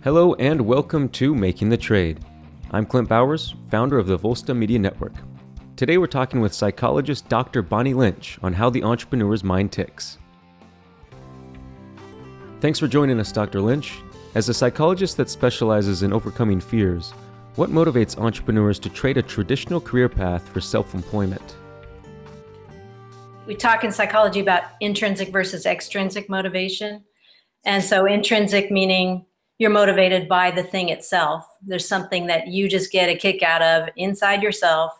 Hello and welcome to Making the Trade. I'm Clint Bowers, founder of the Volsta Media Network. Today we're talking with psychologist Dr. Bonnie Lynch on how the entrepreneur's mind ticks. Thanks for joining us, Dr. Lynch. As a psychologist that specializes in overcoming fears, what motivates entrepreneurs to trade a traditional career path for self-employment? We talk in psychology about intrinsic versus extrinsic motivation. And so intrinsic meaning you're motivated by the thing itself. There's something that you just get a kick out of inside yourself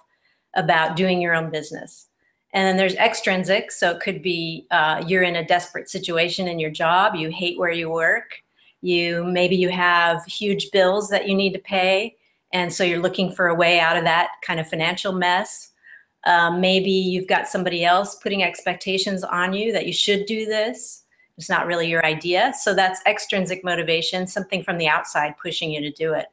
about doing your own business. And then there's extrinsic. So it could be you're in a desperate situation in your job. You hate where you work. Maybe you have huge bills that you need to pay. And so you're looking for a way out of that kind of financial mess. Maybe you've got somebody else putting expectations on you that you should do this. It's not really your idea. So that's extrinsic motivation, something from the outside pushing you to do it.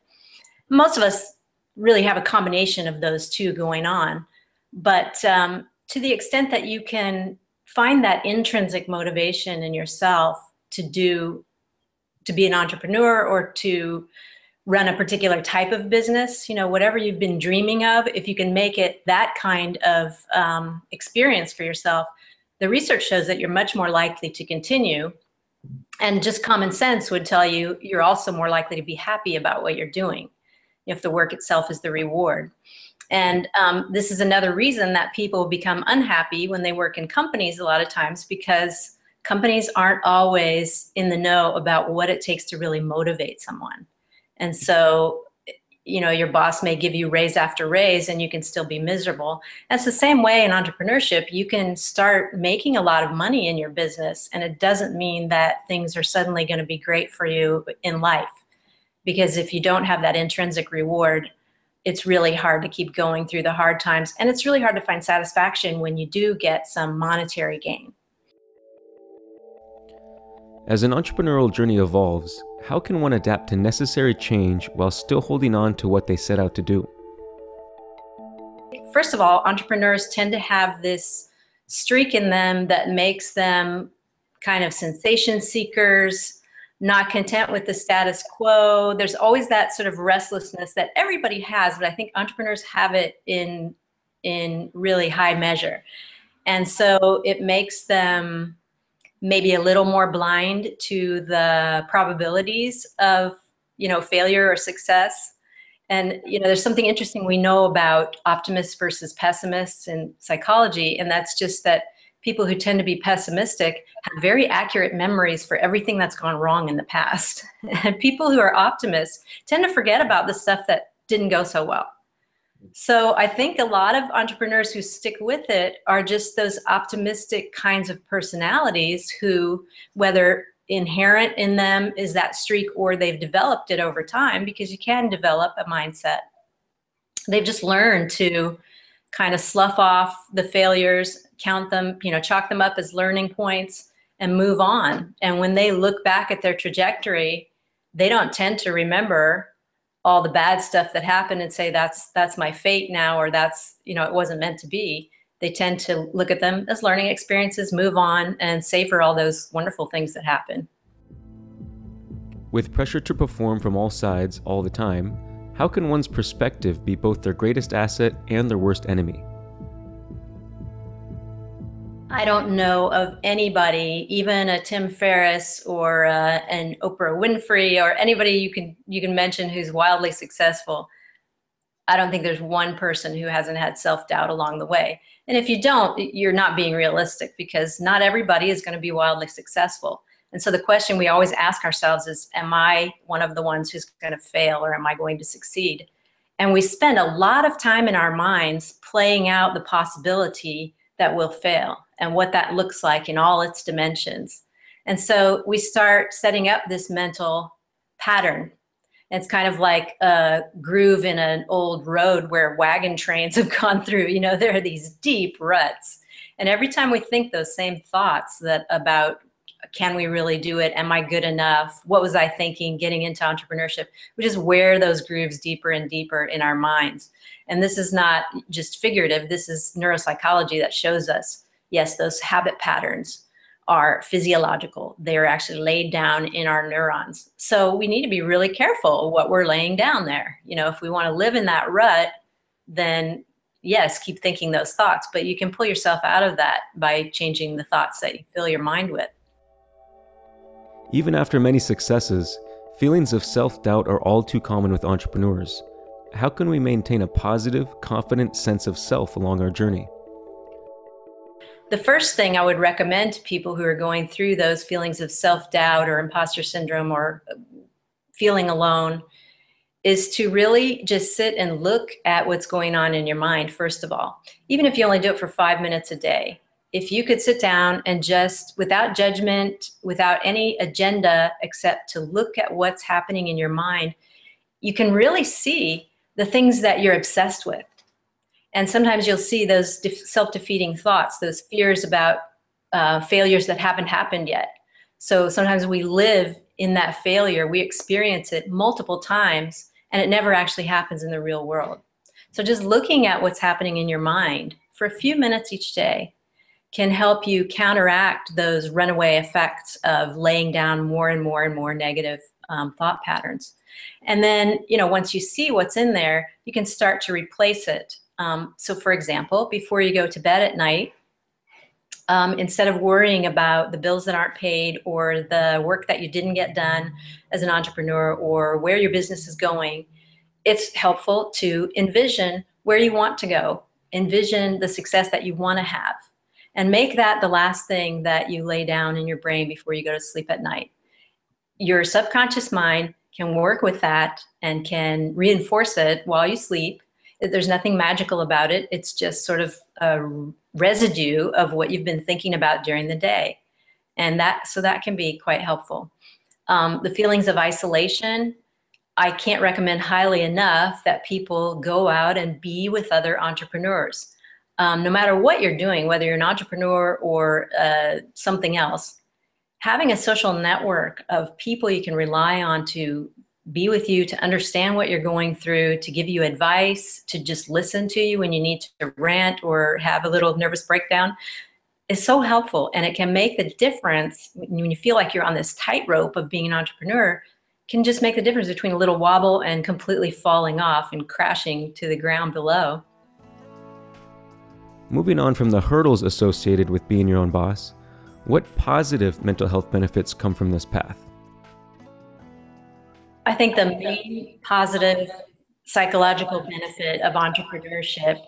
Most of us really have a combination of those two going on. But to the extent that you can find that intrinsic motivation in yourself to be an entrepreneur or to run a particular type of business, whatever you've been dreaming of, if you can make it that kind of experience for yourself, the research shows that you're much more likely to continue. And just common sense would tell you you're also more likely to be happy about what you're doing if the work itself is the reward. And this is another reason that people become unhappy when they work in companies a lot of times, because companies aren't always in the know about what it takes to really motivate someone. And so your boss may give you raise after raise and you can still be miserable. That's the same way in entrepreneurship. You can start making a lot of money in your business, and it doesn't mean that things are suddenly going to be great for you in life. Because if you don't have that intrinsic reward, it's really hard to keep going through the hard times. And it's really hard to find satisfaction when you do get some monetary gain. As an entrepreneurial journey evolves, how can one adapt to necessary change while still holding on to what they set out to do? First of all, entrepreneurs tend to have this streak in them that makes them kind of sensation seekers, not content with the status quo. There's always that sort of restlessness that everybody has, but I think entrepreneurs have it in really high measure. And so it makes them maybe a little more blind to the probabilities of, failure or success. And, there's something interesting we know about optimists versus pessimists in psychology, and that's just that people who tend to be pessimistic have very accurate memories for everything that's gone wrong in the past. And people who are optimists tend to forget about the stuff that didn't go so well. So I think a lot of entrepreneurs who stick with it are just those optimistic kinds of personalities who, whether inherent in them is that streak or they've developed it over time, because you can develop a mindset. They've just learned to kind of slough off the failures, count them, chalk them up as learning points and move on. And when they look back at their trajectory, they don't tend to remember all the bad stuff that happened and say, that's my fate now, or that's, it wasn't meant to be. They tend to look at them as learning experiences, move on, and savor all those wonderful things that happen. With pressure to perform from all sides all the time, how can one's perspective be both their greatest asset and their worst enemy? I don't know of anybody, even a Tim Ferriss or an Oprah Winfrey or anybody you can mention who's wildly successful. I don't think there's one person who hasn't had self-doubt along the way. And if you don't, you're not being realistic, because not everybody is going to be wildly successful. And so the question we always ask ourselves is, am I one of the ones who's going to fail, or am I going to succeed? And we spend a lot of time in our minds playing out the possibility that we'll fail and what that looks like in all its dimensions. And so we start setting up this mental pattern. It's kind of like a groove in an old road where wagon trains have gone through. There are these deep ruts. And every time we think those same thoughts about, can we really do it? Am I good enough? What was I thinking getting into entrepreneurship? We just wear those grooves deeper and deeper in our minds. And this is not just figurative. This is neuropsychology that shows us, yes, those habit patterns are physiological. They're actually laid down in our neurons. So we need to be really careful what we're laying down there. You know, if we want to live in that rut, then yes, keep thinking those thoughts, but you can pull yourself out of that by changing the thoughts that you fill your mind with. Even after many successes, feelings of self-doubt are all too common with entrepreneurs. How can we maintain a positive, confident sense of self along our journey? The first thing I would recommend to people who are going through those feelings of self-doubt or imposter syndrome or feeling alone is to really just sit and look at what's going on in your mind, first of all. Even if you only do it for 5 minutes a day, if you could sit down and just, without judgment, without any agenda, except to look at what's happening in your mind, you can really see the things that you're obsessed with. And sometimes you'll see those self-defeating thoughts, those fears about failures that haven't happened yet. So sometimes we live in that failure, we experience it multiple times, and it never actually happens in the real world. So just looking at what's happening in your mind for a few minutes each day can help you counteract those runaway effects of laying down more and more and more negative thought patterns. And then, you know, once you see what's in there, you can start to replace it. So for example, before you go to bed at night, instead of worrying about the bills that aren't paid or the work that you didn't get done as an entrepreneur or where your business is going, it's helpful to envision where you want to go, envision the success that you want to have, and make that the last thing that you lay down in your brain before you go to sleep at night. Your subconscious mind can work with that and can reinforce it while you sleep. There's nothing magical about it. It's just sort of a residue of what you've been thinking about during the day. And so that can be quite helpful. The feelings of isolation, I can't recommend highly enough that people go out and be with other entrepreneurs. No matter what you're doing, whether you're an entrepreneur or something else, having a social network of people you can rely on to be with you, to understand what you're going through, to give you advice, to just listen to you when you need to rant or have a little nervous breakdown is so helpful. And it can make the difference when you feel like you're on this tightrope of being an entrepreneur, can just make the difference between a little wobble and completely falling off and crashing to the ground below. Moving on from the hurdles associated with being your own boss, what positive mental health benefits come from this path? I think the main positive psychological benefit of entrepreneurship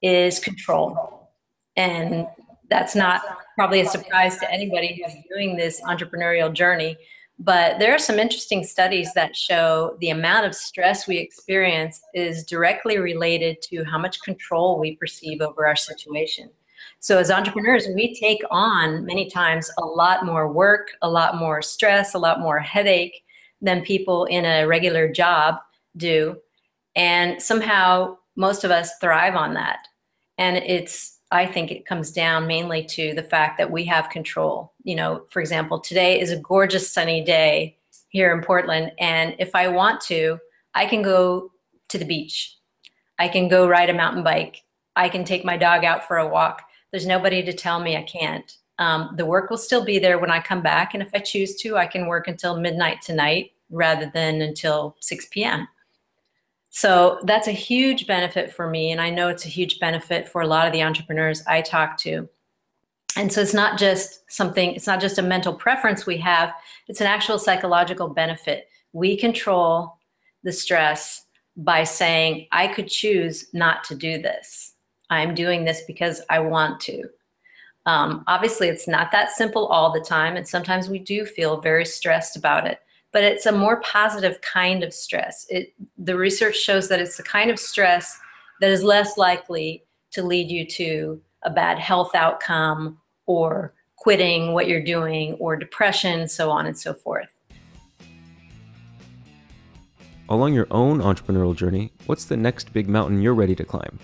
is control. And that's not probably a surprise to anybody who's doing this entrepreneurial journey. But there are some interesting studies that show the amount of stress we experience is directly related to how much control we perceive over our situation. So as entrepreneurs, we take on many times a lot more work, a lot more stress, a lot more headache than people in a regular job do. And somehow most of us thrive on that. And I think it comes down mainly to the fact that we have control. You know, for example, today is a gorgeous sunny day here in Portland. And if I want to, I can go to the beach. I can go ride a mountain bike. I can take my dog out for a walk. There's nobody to tell me I can't. The work will still be there when I come back. And if I choose to, I can work until midnight tonight rather than until 6 p.m. So that's a huge benefit for me. And I know it's a huge benefit for a lot of the entrepreneurs I talk to. And so it's not just a mental preference we have, it's an actual psychological benefit. We control the stress by saying, I could choose not to do this. I'm doing this because I want to. Obviously, it's not that simple all the time, and sometimes we do feel very stressed about it, but it's a more positive kind of stress. The research shows that it's the kind of stress that is less likely to lead you to a bad health outcome or quitting what you're doing or depression, so on and so forth. Along your own entrepreneurial journey, what's the next big mountain you're ready to climb?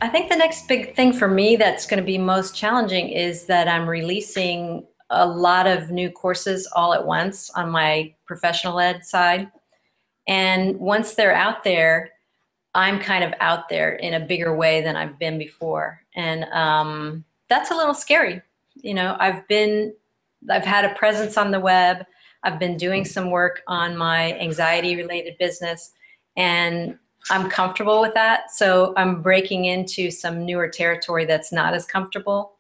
I think the next big thing for me that's going to be most challenging is that I'm releasing a lot of new courses all at once on my professional ed side. And once they're out there, I'm kind of out there in a bigger way than I've been before. And that's a little scary I've had a presence on the web. I've been doing some work on my anxiety related business, and I'm comfortable with that. So I'm breaking into some newer territory that's not as comfortable.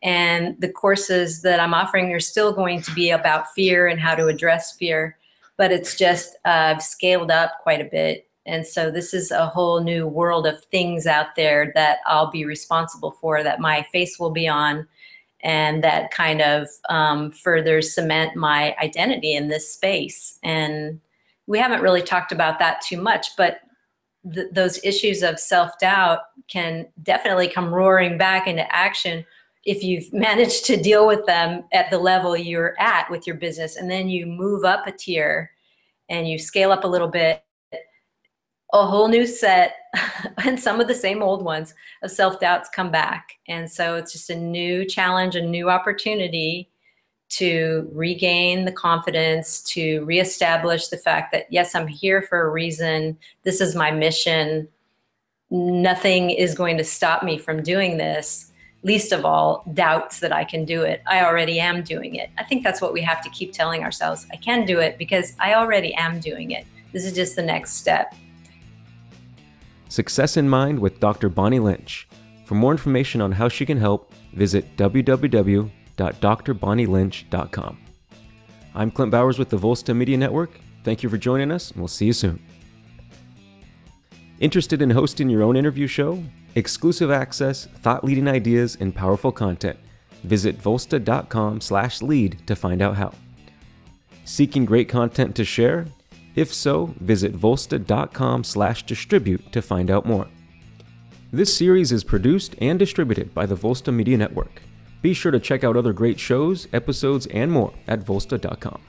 And the courses that I'm offering are still going to be about fear and how to address fear, but it's just I've scaled up quite a bit. And so this is a whole new world of things out there that I'll be responsible for, that my face will be on, and that kind of further cement my identity in this space. And we haven't really talked about that too much, but those issues of self-doubt can definitely come roaring back into action if you've managed to deal with them at the level you're at with your business, and then you move up a tier and you scale up a little bit, a whole new set and some of the same old ones of self-doubts come back. And so it's just a new challenge, a new opportunity to regain the confidence, to reestablish the fact that, yes, I'm here for a reason. This is my mission. Nothing is going to stop me from doing this. Least of all, doubts that I can do it. I already am doing it. I think that's what we have to keep telling ourselves. I can do it because I already am doing it. This is just the next step. Success in Mind with Dr. Bonnie Lynch. For more information on how she can help, visit www.drbonnielynch.com. I'm Clint Bowers with the Volsta Media Network. Thank you for joining us, and we'll see you soon. Interested in hosting your own interview show? Exclusive access, thought-leading ideas, and powerful content. Visit volsta.com/lead to find out how. Seeking great content to share? If so, visit volsta.com/distribute to find out more. This series is produced and distributed by the Volsta Media Network. Be sure to check out other great shows, episodes, and more at volsta.com.